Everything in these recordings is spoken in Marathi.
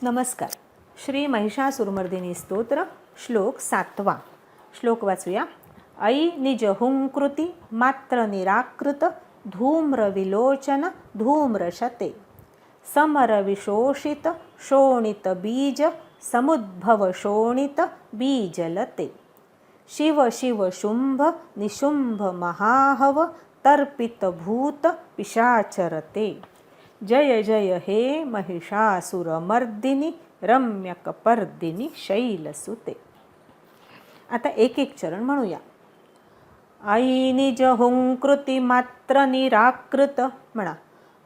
नमस्कार. श्री महिषासुरमर्दिनी स्तोत्र श्लोक 7. श्लोक वाचूया. ऐ निज हुंकृती मात्र निराकृत धूम्र विलोचन धूम्रशते समर विशोषित शोणित बीज समुद्भव शोणित बीजलते शिव शिव शुंभ निशुंभ महाहव तर्पित भूत पिशाचरते. जय जय हे महिषासुरमर्दिनी रम्यकपर्दिनी शैलसुते. आता एक एक चरण म्हणूया. ऐ निज हुंकृती मात्र निराकृत म्हणा.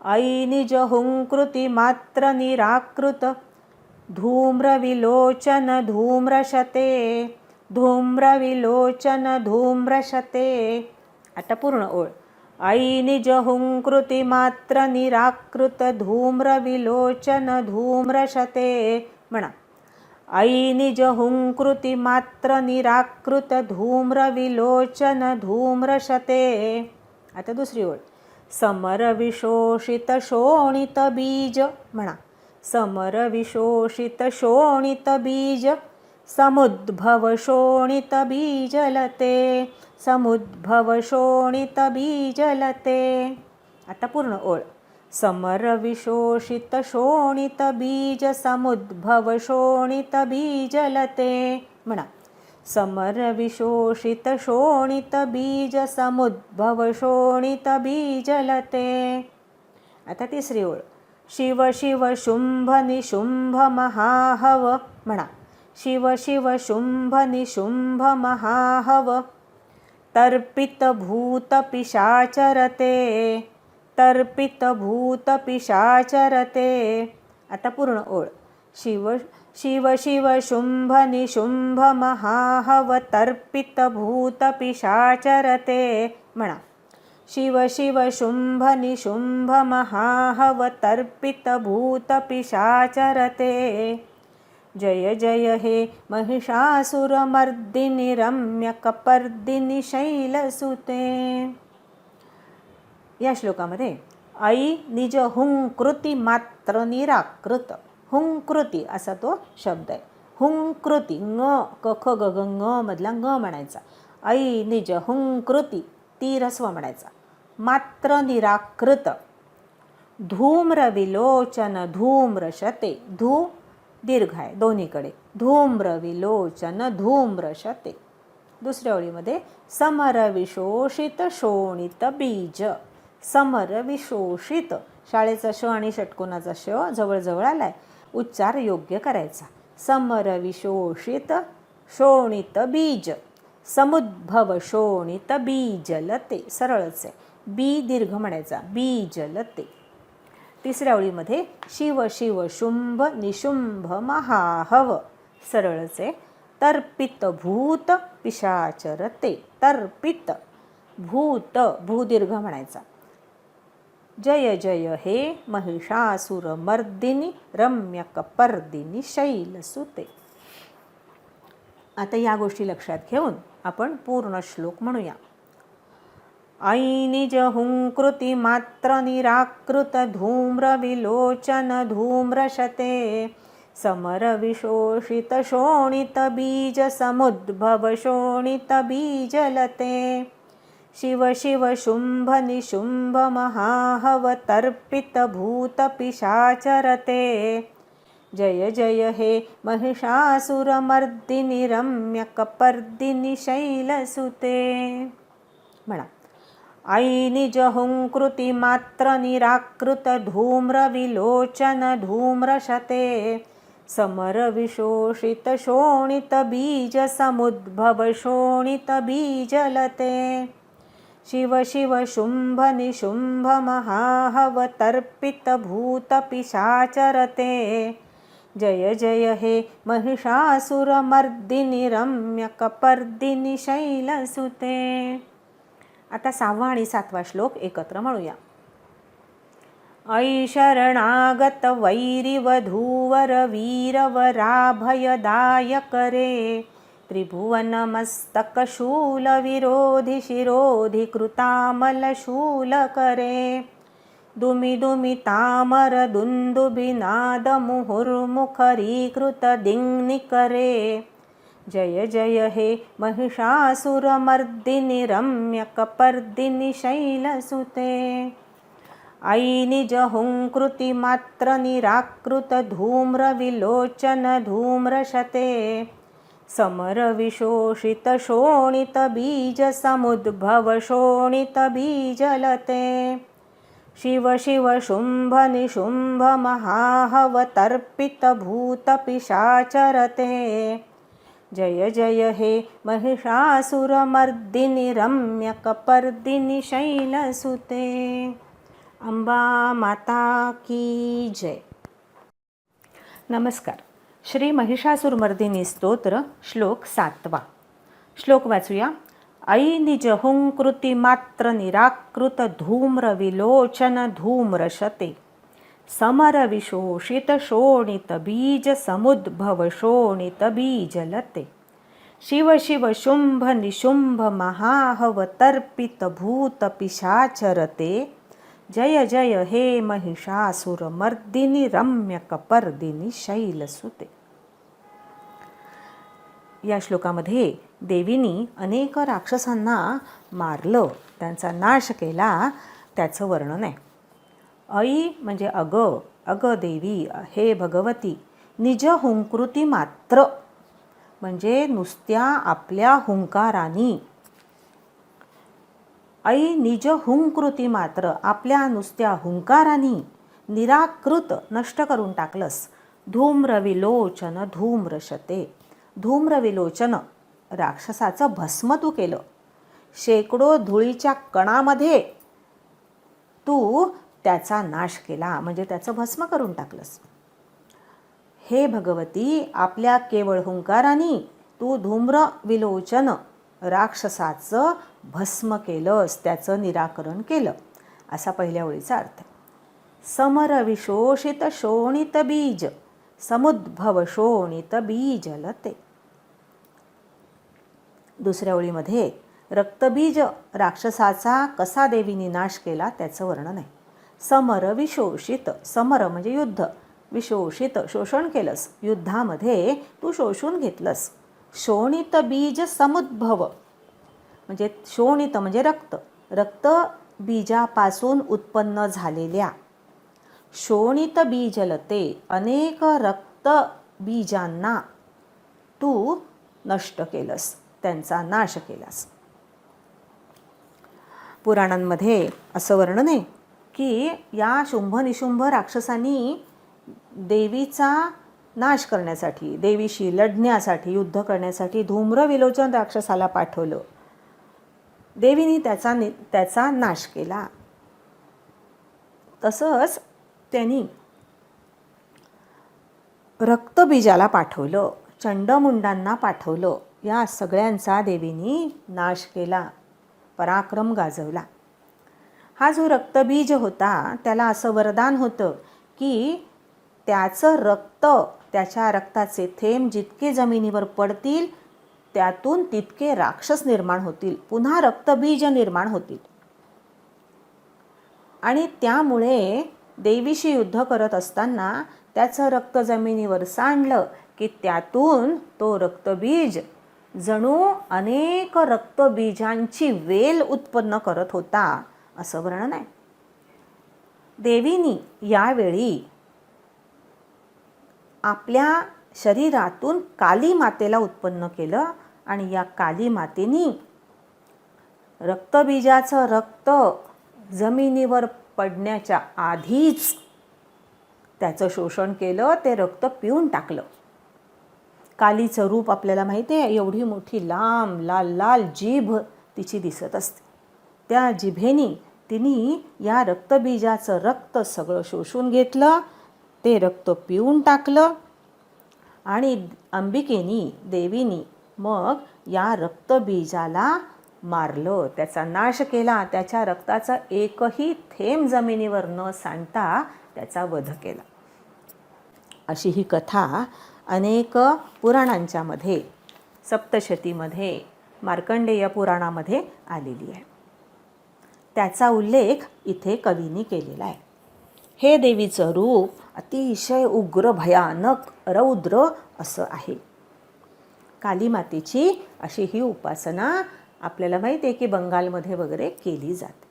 ऐ निज हुंकृती मात्र निराकृत धूम्रविलोचन धूम्रशते धूम्रविलोचन धूम्रशते. आता पूर्ण ओळ. ऐ निज हुंकृती मात्र निराकृत धूम्रविलोचन धूम्रशते म्हणा. ऐ निज हुंकृती मात्र निराकृत धूम्रविलोचन धूम्रशते. आता दुसरी ओळ. समरविशोषित शोणित बीज म्हणा. समरविशोषित शोणित बीज समुद्भव शोणित बीजलते समुद्भव शोणित बीजलते. आता पूर्ण ओळ. समरविशोषित शोणित बीज समुद्भव शोणित बीजलते म्हणा. समरविशोषित शोणित बीज समुद्भव शोणित बीजलते. आता तिसरी ओळ. शिव शिव शुंभ निशुंभ महाहव म्हणा. शिव शिव शुंभ निशुंभ महाहव तर्पित भूत पिशाचरते तर्पित भूत पिशाचरते. आता पूर्ण ओळ. शिव शिव शिव शुंभ निशुंभ महाहव तर्पित भूत पिशाचरते म्हणा. शिव शिव शुंभ निशुंभ महाहव तर्पित भूत पिशाचरते. जय जय हे महिषासुरमर्दिनी रम्यकपर्दिनी शैलसुते. या श्लोकामध्ये ऐ निज हुंकृती मात्र निराकृत. हुंकृती असा तो शब्द आहे. हुंकृती ङ क ख ग ग ङ मधला ङ म्हणायचा. ऐ निज हुंकृती ती ऱ्हस्व म्हणायचा. मात्र निराकृत धूम्र विलोचन धूम्रशते. धू दीर्घ आहे दोन्हीकडे. धूम्र विलोचन धूम्रशते. दुसऱ्या ओळीमध्ये समरविशोषित शोणित बीज. समरविशोषित शाळेचा श आणि षटकोनाचा श जवळजवळ आलाय. उच्चार योग्य करायचा. समरविशोषित शोणित बीज समुद्भव शोणित बीजलते. सरळच आहे. बी दीर्घ म्हणायचा. बीजलते. तिसऱ्या ओळीमध्ये शिव शिव शुंभ निशुंभ महाहव सरळच आहे. तर्पित भूत पिशाचरते. तर्पित भूत भू दीर्घ म्हणायचा. जय जय हे महिषासुरमर्दिनी रम्यकपर्दिनी शैलसुते. आता या गोष्टी लक्षात घेऊन आपण पूर्ण श्लोक म्हणूया. ऐ निज हुंकृती मात्र निराकृत धूम्र विलोचन धूम्रशते समरविशोषित शोणित बीज समुद्भव शोणित बीजलते शिव शिव शुंभ निशुंभ महाहव तर्पित भूत पिशाचरते. जय जय हे महिषासुरमर्दिनी रम्यकपर्दिनी शैलसुते म्हणा. ऐ निज हुंकृती मात्र निराकृत धूम्र विलोचन धूम्रशते समरविशोषित शोणित बीज समुद्भव शोणित बीजलते शिव शिव शुंभ निशुंभ महाहव तर्पित भूत पिशाचरते. जय जय हे महिषासुरमर्दिनी रम्यकपर्दिनी शैलसुते. आता 6वा आणि 7वा श्लोक एकत्र म्हणूया. ऐ शरणागत वैरिवधूवर वीरवराभयदायक रे त्रिभुवनमस्तक शूल विरोधि शिरोधि कृतामल शूल करे दुमि दुमि तामर दुन्दुभिनाद मुहुर्मुखरीकृत दिङ्निकरे। जय जय हे महिषासुरमर्दिनि रम्यकपर्दिनि शैलसुते। ऐ निज हुंकृति मात्र निराकृत धूम्रविलोचन धूम्रशते। समर विशोषित शोणित बीज समुद्भव शोणित बीजलते। शिव शिव शुंभ निशुंभ महाहवतर्पित भूत पिशाचरते। जय जय हे महिषासुरमर्दिनि रम्यकपर्दिनि शैलसुते। अंबा माता की जय। नमस्कार. श्री महिषासुरमर्दिनी स्तोत्र श्लोक 7. श्लोक वाचूया. ऐ निज हुंकृति मात्र निराकृत धूम्र विलोचन धूम्रशते। समर विशोषित शोणित बीज समुद्भव शोणित बीजलते। शिव शिव शुंभ निशुंभ महाहवतर्पित भूत पिशाचरते। जय जय हे महिषासुरमर्दिनि रम्यकपर्दिनि शैलसुते. या श्लोकामध्ये देवीनी अनेक राक्षसांना मारलं, त्यांचा नाश केला, त्याचं वर्णन आहे. ऐ म्हणजे अग, अग देवी, हे भगवती. निज हुंकृती मात्र म्हणजे नुसत्या आपल्या हुंकारानी. ऐ निज हुंकृती मात्र आपल्या नुसत्या हुंकारानी निराकृत नष्ट करून टाकलंस. धूम्रविलोचन धूम्रशते. धूम्रविलोचन राक्षसाचं भस्म तू केलं. शेकडो धुळीच्या कणामध्ये तू त्याचा नाश केला, म्हणजे त्याचं भस्म करून टाकलंस. हे भगवती, आपल्या केवळ हुंकारानी तू धूम्रविलोचन राक्षसाचं भस्म केलंस, त्याचं निराकरण केलं, असा पहिल्या ओळीचा अर्थ. समर विशोषित शोणित बीज समुद्भव शोणित बीजलते. दुसऱ्या ओळीमध्ये रक्तबीज राक्षसाचा कसा देवीने नाश केला त्याचं वर्णन आहे. समर विशोषित, समर म्हणजे युद्ध, विशोषित शोषण केलंस, युद्धामध्ये तू शोषून घेतलंस. शोणित बीज समुद्भव म्हणजे शोणित म्हणजे रक्त, रक्त बीजापासून उत्पन्न झालेल्या. शोणित बीजलते, अनेक रक्त बीजांना तू नष्ट केलंस, त्यांचा नाश केलास. पुराणांमध्ये असं वर्णन आहे की या शुंभ निशुंभ राक्षसांनी देवीचा नाश करण्यासाठी, देवीशी लढण्यासाठी, युद्ध करण्यासाठी धूम्रविलोचन राक्षसाला पाठवलं. देवीने त्याचा नाश केला. तसंच त्यांनी रक्तबीजाला पाठवलं, चंडमुंडांना पाठवलं. या सगळ्यांचा देवीने नाश केला, पराक्रम गाजवला. हा जो रक्तबीज होता त्याला असं वरदान होतं की त्याचं रक्त, त्याच्या रक्ताचे थेंब जितके जमिनीवर पडतील त्यातून तितके राक्षस निर्माण होतील, पुन्हा रक्तबीज निर्माण होतील. आणि त्यामुळे देवीशी युद्ध करत असताना त्याचं रक्त जमिनीवर सांडलं की त्यातून तो रक्तबीज जणू अनेक रक्तबीजांची वेल उत्पन्न करत होता, असं वर्णन आहे. देवीनी यावेळी आपल्या शरीरातून काली मातेला उत्पन्न केलं आणि या काली मातेनी रक्तबीजाचं रक्त जमिनीवर पडण्याच्या आधीच त्याचं शोषण केलं, ते रक्त पिऊन टाकलं. कालीचं रूप आपल्याला माहिती आहे, एवढी मोठी लांब लाल लाल जीभ तिची दिसत असते. त्या जिभेनी तिने या रक्तबीजाचं रक्त सगळं शोषून घेतलं, ते रक्त पिऊन टाकलं आणि अंबिकेनी, देवीनी मग या रक्तबीजाला मारलं, त्याचा नाश केला. त्याच्या रक्ताचा एकही थेंब जमिनीवर न सांडता त्याचा वध केला. अशी ही कथा अनेक पुराणांच्या मध्ये, सप्तशतीमध्ये, मार्कंडेय पुराणामध्ये आलेली आहे. त्याचा उल्लेख इथे कवींनी केलेला आहे. हे देवीचं रूप अतिशय उग्र भयानक रौद्र असं आहे. काली मातेची अशी ही उपासना आपल्याला माहिती आहे की बंगालमध्ये वगैरे केली जाते.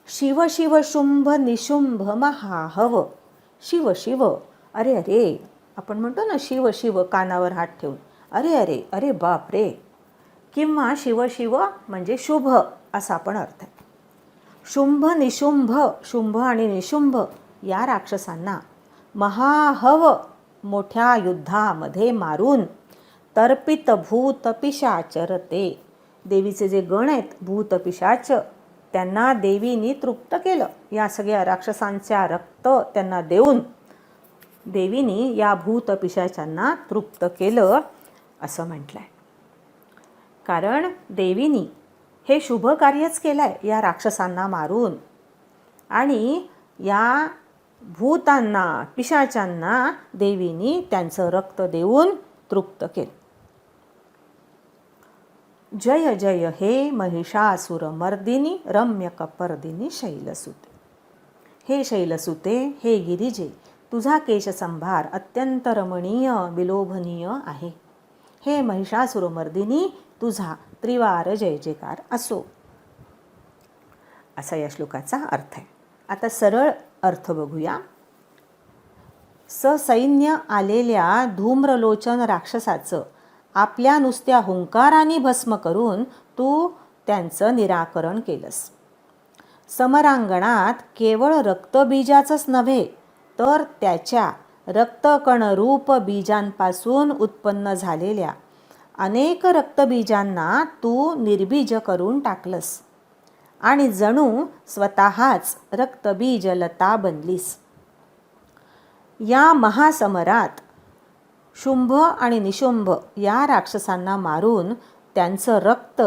शिव शिव शुंभ निशुंभ महाहव. शिव शिव, अरे अरे, आपण म्हणतो ना शिव शिव कानावर हात ठेवून, अरे अरे अरे बाप रे. किंवा शिव शिव म्हणजे शुभ असा पण अर्थ आहे. शुंभ निशुंभ, शुंभ आणि निशुंभ या राक्षसांना महाहव मोठ्या युद्धामध्ये मारून तर्पित भूत पिशाचरते. देवीचे जे गण आहेत भूत पिशाच, त्यांना देवीनी तृप्त केलं. या सगळ्या राक्षसांच्या रक्त त्यांना देऊन देवीनी या भूत पिशाचांना तृप्त केलं असं म्हटलं आहे. कारण देवीनी हे शुभ कार्यच केलं आहे या राक्षसांना मारून, आणि या भूतांना पिशाचांना देवीनी त्यांचं रक्त देऊन तृप्त केलं. जय जय हे महिषासुरमर्दिनी रम्यकपर्दिनी शैलसुते. हे शैलसुते, हे गिरिजे, तुझा केशसंभार अत्यंत रमणीय विलोभनीय आहे. हे महिषासुरमर्दिनी, तुझा त्रिवार जय जयकार असो. असा या श्लोकाचा अर्थ आहे. आता सरळ अर्थ बघूया. ससैन्य आलेल्या धूम्रलोचन राक्षसाचं आपल्या नुसत्या हुंकाराने भस्म करून तू त्यांचं निराकरण केलंस. समरांगणात केवळ रक्तबीजाचंच नव्हे तर त्याच्या रक्तकणरूप बीजांपासून उत्पन्न झालेल्या अनेक रक्तबीजांना तू निर्बीज करून टाकलंस आणि जणू स्वतःच रक्तबीजलता बनलीस. या महासमरात शुंभ आणि निशुंभ या राक्षसांना मारून त्यांचं रक्त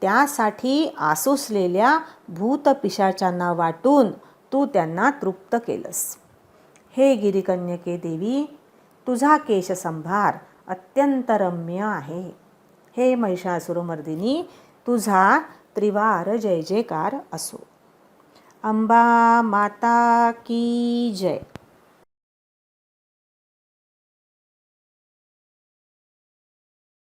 त्यासाठी आसुसलेल्या भूतपिशाचांना वाटून तू त्यांना तृप्त केलंस. हे गिरिकन्यके देवी, तुझा केशसंभार अत्यंत रम्य आहे. हे महिषासुरमर्दिनी, तुझा त्रिवार जय जयकार असो. अंबा माता की जय.